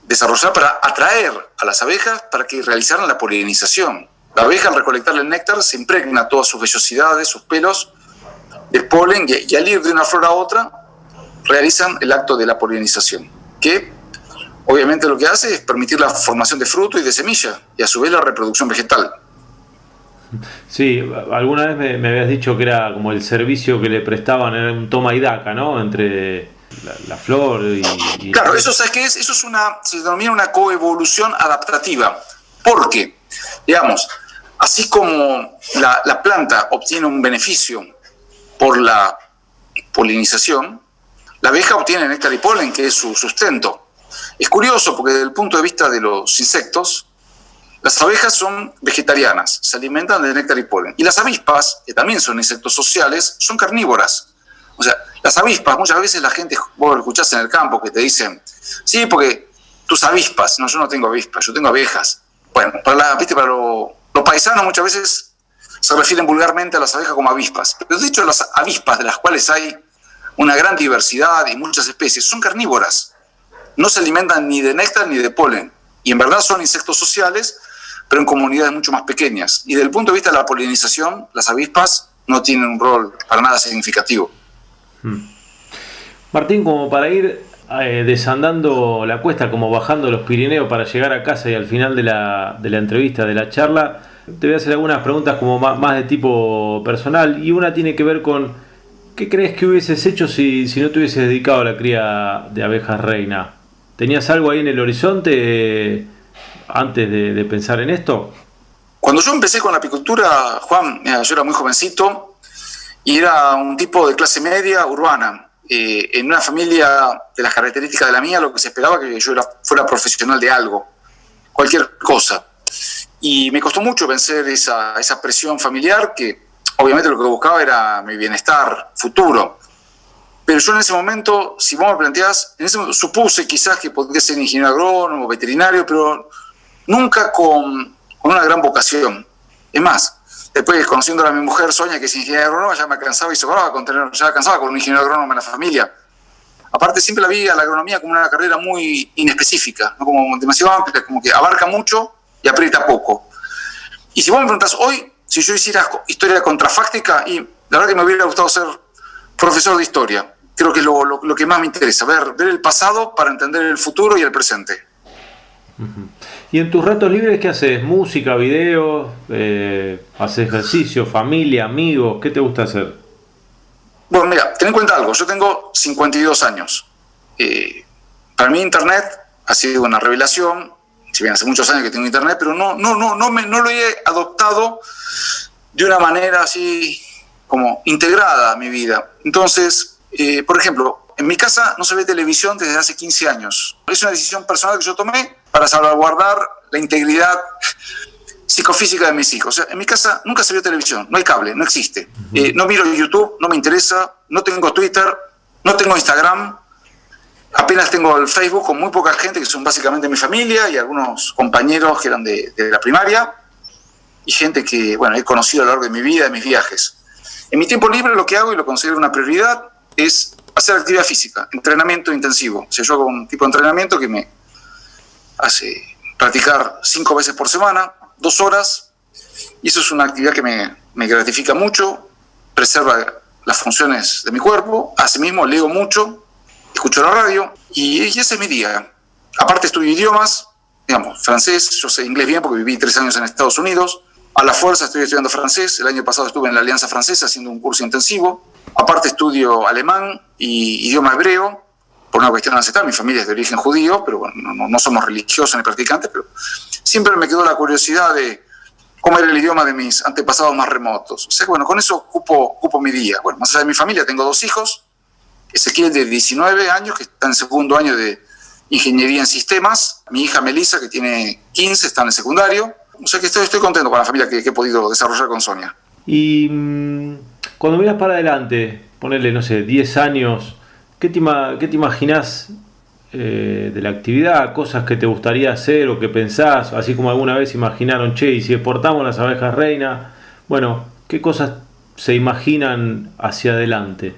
desarrollar para atraer a las abejas para que realizaran la polinización. La abeja, al recolectarle el néctar, se impregna todas sus vellosidades, sus pelos, de polen, y al ir de una flor a otra, realizan el acto de la polinización, que obviamente lo que hace es permitir la formación de fruto y de semilla, y a su vez la reproducción vegetal. Sí, alguna vez me habías dicho que era como el servicio que le prestaban, era un toma y daca, ¿no? Entre la flor y... Claro, eso, ¿sabes qué es? Eso se denomina una coevolución adaptativa. Porque, digamos, así como la planta obtiene un beneficio por la polinización, la abeja obtiene néctar y polen, que es su sustento. Es curioso porque desde el punto de vista de los insectos, las abejas son vegetarianas, se alimentan de néctar y polen. Y las avispas, que también son insectos sociales, son carnívoras. O sea, las avispas, muchas veces la gente, vos lo escuchás en el campo, que te dicen, sí, porque tus avispas, no, yo no tengo avispas, yo tengo abejas. Bueno, para los paisanos muchas veces se refieren vulgarmente a las abejas como avispas. Pero de hecho las avispas, de las cuales hay una gran diversidad y muchas especies, son carnívoras. No se alimentan ni de néctar ni de polen. Y en verdad son insectos sociales, pero en comunidades mucho más pequeñas. Y desde el punto de vista de la polinización, las avispas no tienen un rol para nada significativo. Martín, como para ir desandando la cuesta, como bajando los Pirineos para llegar a casa y al final de la entrevista, de la charla, te voy a hacer algunas preguntas como más de tipo personal, y una tiene que ver con ¿qué crees que hubieses hecho si no te hubieses dedicado a la cría de abejas reina? ¿Tenías algo ahí en el horizonte antes de pensar en esto? Cuando yo empecé con la apicultura, Juan, yo era muy jovencito y era un tipo de clase media urbana. En una familia de las características de la mía, lo que se esperaba que yo fuera profesional de algo, cualquier cosa. Y me costó mucho vencer esa presión familiar, que obviamente lo que buscaba era mi bienestar futuro. Pero yo en ese momento, si vos me planteás, supuse quizás que podría ser ingeniero agrónomo, veterinario, pero nunca con una gran vocación. Es más, después conociéndola a mi mujer, Sonia, que es ingeniera agrónoma, ya me cansaba y sobraba ya cansaba con un ingeniero agrónomo en la familia. Aparte, siempre la vi a la agronomía como una carrera muy inespecífica, ¿no? Como demasiado amplia, como que abarca mucho y aprieta poco. Y si vos me preguntás hoy, si yo hiciera historia contrafáctica, y la verdad que me hubiera gustado ser profesor de historia. Creo que es lo que más me interesa, ver el pasado para entender el futuro y el presente. ¿Y en tus ratos libres qué haces? ¿Música, videos? ¿Haces ejercicio, familia, amigos? ¿Qué te gusta hacer? Bueno, mira, ten en cuenta algo. Yo tengo 52 años. Para mí Internet ha sido una revelación. Si bien hace muchos años que tengo Internet, pero no lo he adoptado de una manera así como integrada a mi vida. Entonces, por ejemplo, en mi casa no se ve televisión desde hace 15 años. Es una decisión personal que yo tomé para salvaguardar la integridad psicofísica de mis hijos. O sea, en mi casa nunca se vio televisión, no hay cable, no existe. No miro YouTube, no me interesa, no tengo Twitter, no tengo Instagram, apenas tengo el Facebook con muy poca gente que son básicamente mi familia y algunos compañeros que eran de la primaria y gente que, bueno, he conocido a lo largo de mi vida, de mis viajes. En mi tiempo libre lo que hago y lo considero una prioridad es hacer actividad física, entrenamiento intensivo. O sea, yo hago un tipo de entrenamiento que me hace practicar 5 veces por semana, 2 horas, y eso es una actividad que me gratifica mucho, preserva las funciones de mi cuerpo. Asimismo, leo mucho, escucho la radio y ese es mi día. Aparte estudio idiomas, digamos, francés, yo sé inglés bien porque viví 3 años en Estados Unidos. A la fuerza estoy estudiando francés. El año pasado estuve en la Alianza Francesa haciendo un curso intensivo. Aparte estudio alemán y idioma hebreo, por una cuestión ancestral. Mi familia es de origen judío, pero bueno, no somos religiosos ni practicantes, pero siempre me quedó la curiosidad de cómo era el idioma de mis antepasados más remotos. O sea que bueno, con eso ocupo mi día. Bueno, más allá de mi familia, tengo 2 hijos. Ezequiel de 19 años, que está en segundo año de Ingeniería en Sistemas. Mi hija Melissa, que tiene 15, está en el secundario. O sea que estoy contento con la familia que he podido desarrollar con Sonia. Y cuando miras para adelante, ponele, no sé, 10 años, ¿qué te imaginás de la actividad? ¿Cosas que te gustaría hacer o que pensás? Así como alguna vez imaginaron, che, y si exportamos las abejas reina. Bueno, ¿qué cosas se imaginan hacia adelante?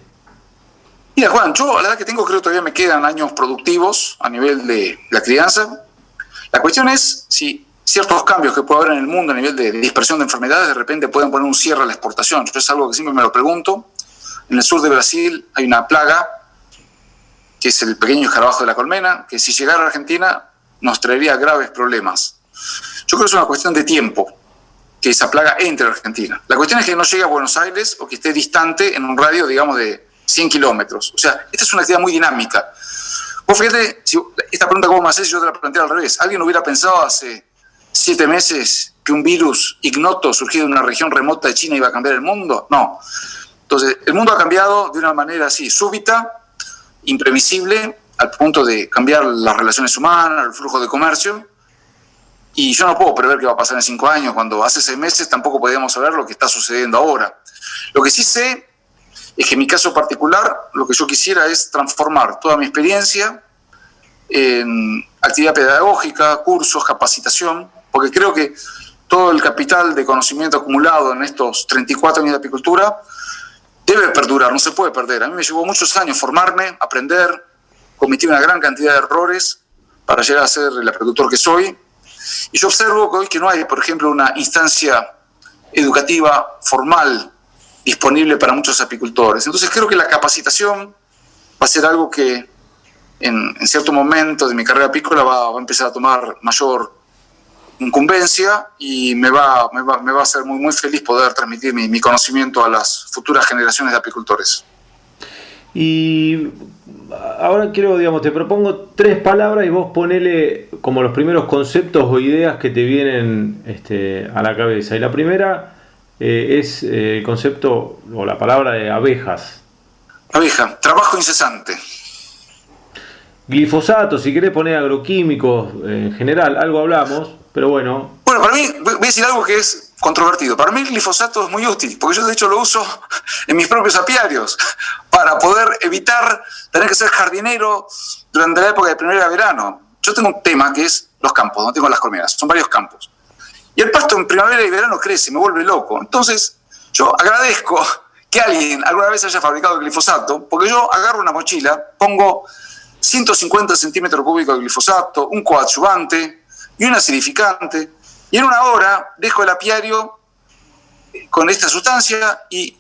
Mira, Juan, yo a la edad que tengo creo que todavía me quedan años productivos a nivel de la crianza. La cuestión es si ciertos cambios que puede haber en el mundo a nivel de dispersión de enfermedades de repente pueden poner un cierre a la exportación. Yo es algo que siempre me lo pregunto. En el sur de Brasil hay una plaga que es el pequeño escarabajo de la colmena, que si llegara a Argentina nos traería graves problemas. Yo creo que es una cuestión de tiempo que esa plaga entre a Argentina. La cuestión es que no llegue a Buenos Aires o que esté distante en un radio, digamos, de 100 kilómetros. O sea, esta es una actividad muy dinámica. Vos fíjate, si esta pregunta que vos me hacés, yo te la planteé al revés. ¿Alguien hubiera pensado hace 7 meses que un virus ignoto surgido en una región remota de China iba a cambiar el mundo? No. Entonces, el mundo ha cambiado de una manera así súbita, imprevisible, al punto de cambiar las relaciones humanas, el flujo de comercio. Y yo no puedo prever qué va a pasar en 5 años, cuando hace 6 meses tampoco podíamos saber lo que está sucediendo ahora. Lo que sí sé es que en mi caso particular, lo que yo quisiera es transformar toda mi experiencia en actividad pedagógica, cursos, capacitación, porque creo que todo el capital de conocimiento acumulado en estos 34 años de apicultura debe perdurar, no se puede perder. A mí me llevó muchos años formarme, aprender, cometí una gran cantidad de errores para llegar a ser el apicultor que soy. Y yo observo que hoy que no hay, por ejemplo, una instancia educativa formal disponible para muchos apicultores. Entonces creo que la capacitación va a ser algo que en cierto momento de mi carrera apícola va a empezar a tomar mayor incumbencia y me va a hacer muy, muy feliz poder transmitir mi conocimiento a las futuras generaciones de apicultores. Y ahora quiero, digamos, te propongo 3 palabras y vos ponele como los primeros conceptos o ideas que te vienen a la cabeza. Y la primera es el concepto o la palabra de abejas. Abeja, trabajo incesante. Glifosato, si querés poner agroquímicos en general, algo hablamos, pero bueno. Bueno, para mí, voy a decir algo que es controvertido. Para mí el glifosato es muy útil, porque yo de hecho lo uso en mis propios apiarios para poder evitar tener que ser jardinero durante la época de primavera y verano. Yo tengo un tema que es los campos, no tengo las colmenas, son varios campos. Y el pasto en primavera y verano crece, me vuelve loco. Entonces, yo agradezco que alguien alguna vez haya fabricado el glifosato, porque yo agarro una mochila, pongo 150 centímetros cúbicos de glifosato, un coadyuvante y un acidificante, y en 1 hora dejo el apiario con esta sustancia y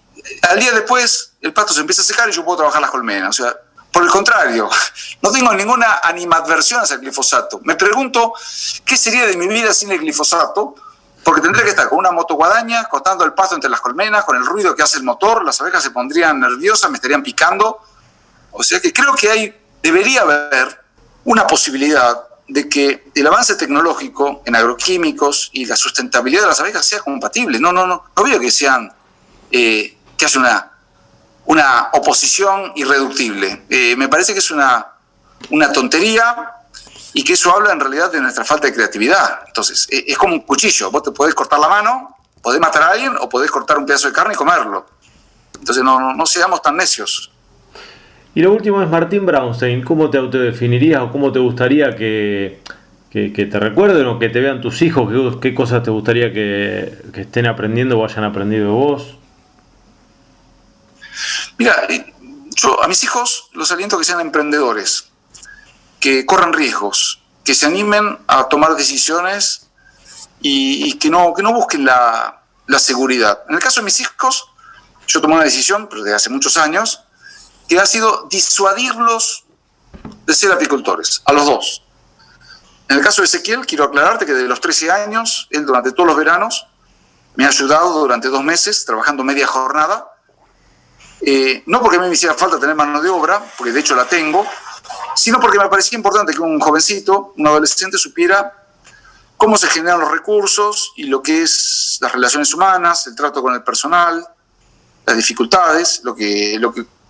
al día después el pasto se empieza a secar y yo puedo trabajar las colmenas. O sea, por el contrario, no tengo ninguna animadversión hacia el glifosato. Me pregunto qué sería de mi vida sin el glifosato, porque tendría que estar con una motoguadaña cortando el pasto entre las colmenas, con el ruido que hace el motor, las abejas se pondrían nerviosas, me estarían picando. O sea que creo que debería haber una posibilidad de que el avance tecnológico en agroquímicos y la sustentabilidad de las abejas sea compatible. No veo que sean que haya una oposición irreductible. Me parece que es una tontería y que eso habla en realidad de nuestra falta de creatividad. Entonces, es como un cuchillo. Vos te podés cortar la mano, podés matar a alguien o podés cortar un pedazo de carne y comerlo. Entonces, no seamos tan necios. Y lo último es Martín Braunstein. ¿Cómo te autodefinirías o cómo te gustaría que te recuerden o que te vean tus hijos? ¿Qué cosas te gustaría que estén aprendiendo o hayan aprendido de vos? Mira, yo a mis hijos los aliento a que sean emprendedores, que corran riesgos, que se animen a tomar decisiones y que no busquen la seguridad. En el caso de mis hijos, yo tomé una decisión, pero desde hace muchos años, que ha sido disuadirlos de ser apicultores, a los dos. En el caso de Ezequiel, quiero aclararte que desde los 13 años, él durante todos los veranos me ha ayudado durante 2 meses, trabajando media jornada, no porque a mí me hiciera falta tener mano de obra, porque de hecho la tengo, sino porque me parecía importante que un jovencito, un adolescente, supiera cómo se generan los recursos y lo que es las relaciones humanas, el trato con el personal, las dificultades, lo que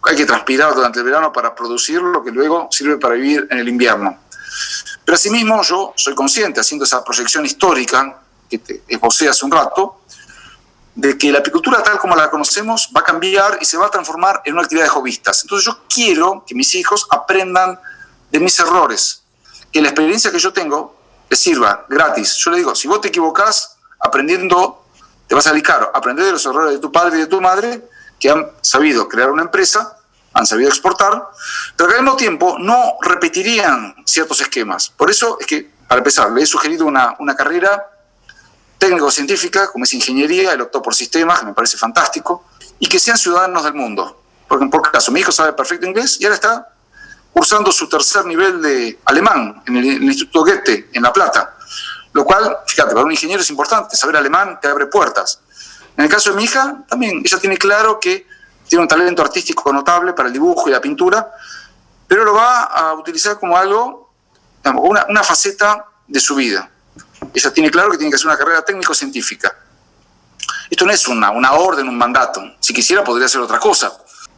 hay que transpirar durante el verano para producir lo que luego sirve para vivir en el invierno. Pero asimismo yo soy consciente, haciendo esa proyección histórica que te esbocé hace un rato, de que la apicultura tal como la conocemos va a cambiar y se va a transformar en una actividad de hobbyistas. Entonces yo quiero que mis hijos aprendan de mis errores, que la experiencia que yo tengo les sirva gratis. Yo le digo, si vos te equivocás aprendiendo, te va a salir caro. Aprender de los errores de tu padre y de tu madre, que han sabido crear una empresa, han sabido exportar, pero que al mismo tiempo no repetirían ciertos esquemas. Por eso es que, para empezar, le he sugerido una carrera técnico-científica, como es ingeniería, él optó por sistemas, que me parece fantástico, y que sean ciudadanos del mundo. Porque en por caso, mi hijo sabe perfecto inglés y ahora está cursando su 3er nivel de alemán en el Instituto Goethe, en La Plata. Lo cual, fíjate, para un ingeniero es importante, saber alemán te abre puertas. En el caso de mi hija, también, ella tiene claro que tiene un talento artístico notable para el dibujo y la pintura, pero lo va a utilizar como algo, digamos, una faceta de su vida. Ella tiene claro que tiene que hacer una carrera técnico-científica. Esto no es una orden, un mandato. Si quisiera, podría hacer otra cosa.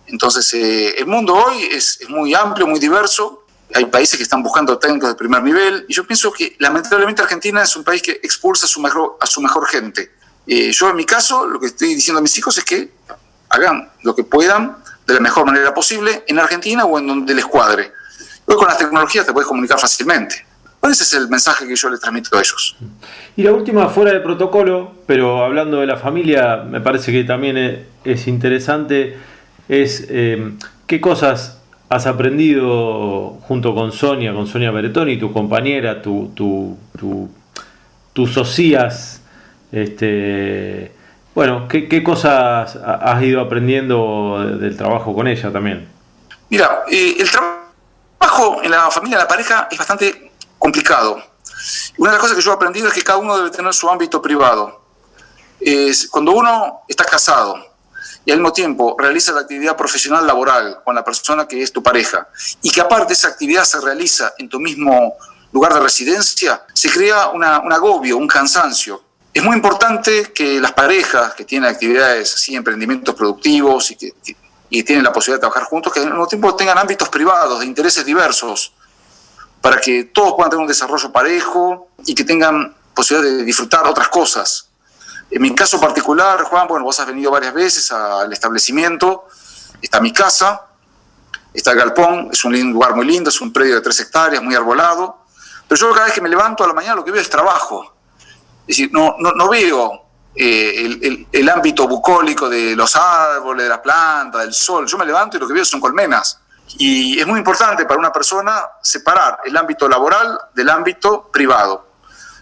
Entonces, el mundo hoy es muy amplio, muy diverso. Hay países que están buscando técnicos de primer nivel. Y yo pienso que, lamentablemente, Argentina es un país que expulsa a su mejor gente. Yo, en mi caso, lo que estoy diciendo a mis hijos es que hagan lo que puedan de la mejor manera posible en Argentina o en donde les cuadre. Hoy con las tecnologías te puedes comunicar fácilmente. Ese es el mensaje que yo les transmito a ellos. Y la última, fuera de protocolo, pero hablando de la familia, me parece que también es interesante, es qué cosas has aprendido junto con Sonia Beretoni, tu compañera, tus socias, bueno, ¿qué cosas has ido aprendiendo del trabajo con ella también? Mira, el trabajo en la familia, en la pareja, es bastante complicado. Una de las cosas que yo he aprendido es que cada uno debe tener su ámbito privado. Cuando uno está casado y al mismo tiempo realiza la actividad profesional laboral con la persona que es tu pareja, y que aparte esa actividad se realiza en tu mismo lugar de residencia, se crea un agobio, un cansancio. Es muy importante que las parejas que tienen actividades así, emprendimientos productivos y tienen la posibilidad de trabajar juntos, que al mismo tiempo tengan ámbitos privados de intereses diversos, para que todos puedan tener un desarrollo parejo y que tengan posibilidad de disfrutar otras cosas. En mi caso particular, Juan, bueno, vos has venido varias veces al establecimiento, está mi casa, está el galpón, es un lugar muy lindo, es un predio de 3 hectáreas, muy arbolado, pero yo cada vez que me levanto a la mañana lo que veo es trabajo. Es decir, no veo el ámbito bucólico de los árboles, de la planta, del sol. Yo me levanto y lo que veo son colmenas. Y es muy importante para una persona separar el ámbito laboral del ámbito privado.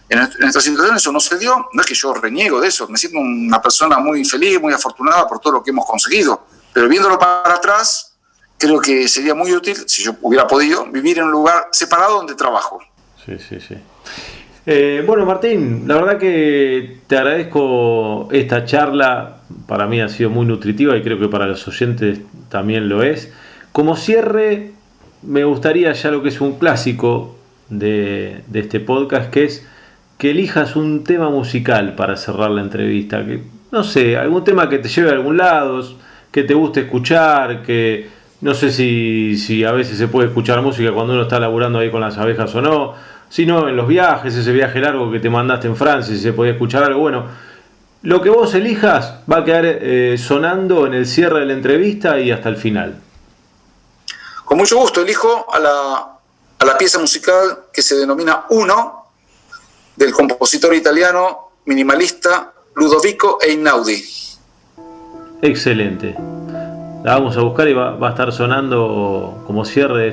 En esta situación eso no se dio. No es que yo reniego de eso, me siento una persona muy feliz, muy afortunada por todo lo que hemos conseguido, pero viéndolo para atrás, creo que sería muy útil, si yo hubiera podido, vivir en un lugar separado donde trabajo. Sí. Bueno, Martín, la verdad que te agradezco esta charla. Para mí ha sido muy nutritiva y creo que para los oyentes también lo es. Como cierre, me gustaría ya lo que es un clásico de este podcast, que es que elijas un tema musical para cerrar la entrevista. Que, no sé, algún tema que te lleve a algún lado, que te guste escuchar, que no sé si a veces se puede escuchar música cuando uno está laburando ahí con las abejas o no. Si no, en los viajes, ese viaje largo que te mandaste en Francia, si se podía escuchar algo. Bueno, lo que vos elijas va a quedar sonando en el cierre de la entrevista y hasta el final. Con mucho gusto elijo a la pieza musical que se denomina Uno, del compositor italiano minimalista Ludovico Einaudi. Excelente. La vamos a buscar y va a estar sonando como cierre de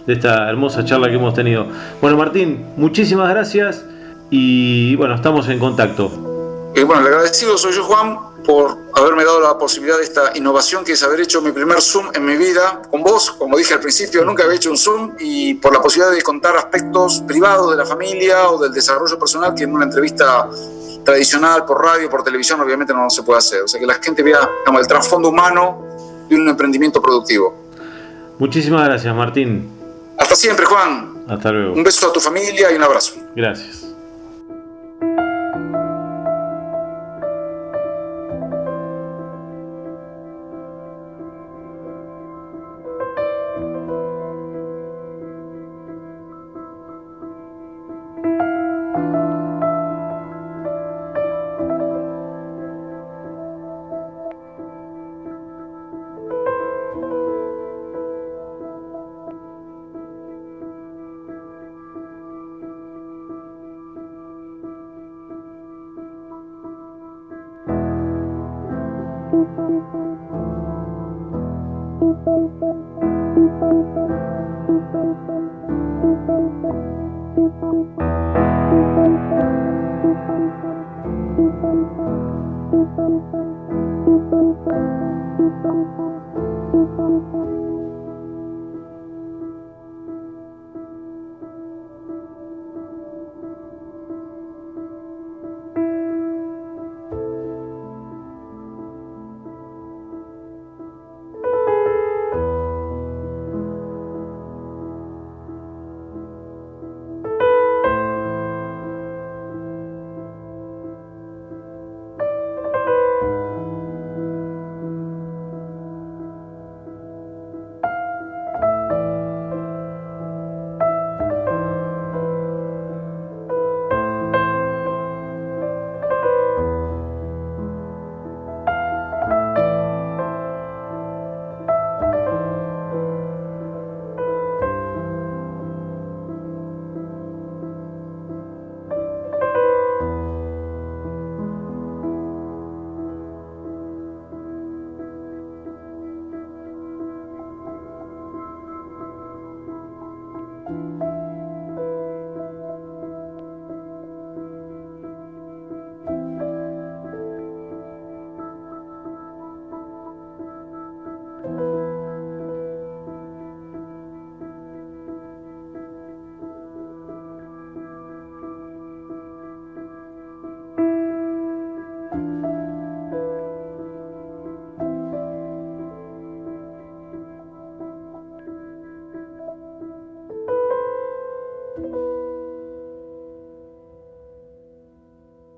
esta hermosa charla que hemos tenido. Bueno, Martín, muchísimas gracias y bueno, estamos en contacto. Bueno, el agradecido soy yo, Juan, por haberme dado la posibilidad de esta innovación, que es haber hecho mi primer Zoom en mi vida con vos. Como dije al principio, nunca había hecho un Zoom, y por la posibilidad de contar aspectos privados de la familia o del desarrollo personal que en una entrevista tradicional por radio, por televisión, obviamente no se puede hacer. O sea, que la gente vea, digamos, el trasfondo humano de un emprendimiento productivo. Muchísimas gracias, Martín. Hasta siempre, Juan. Hasta luego. Un beso a tu familia y un abrazo. Gracias.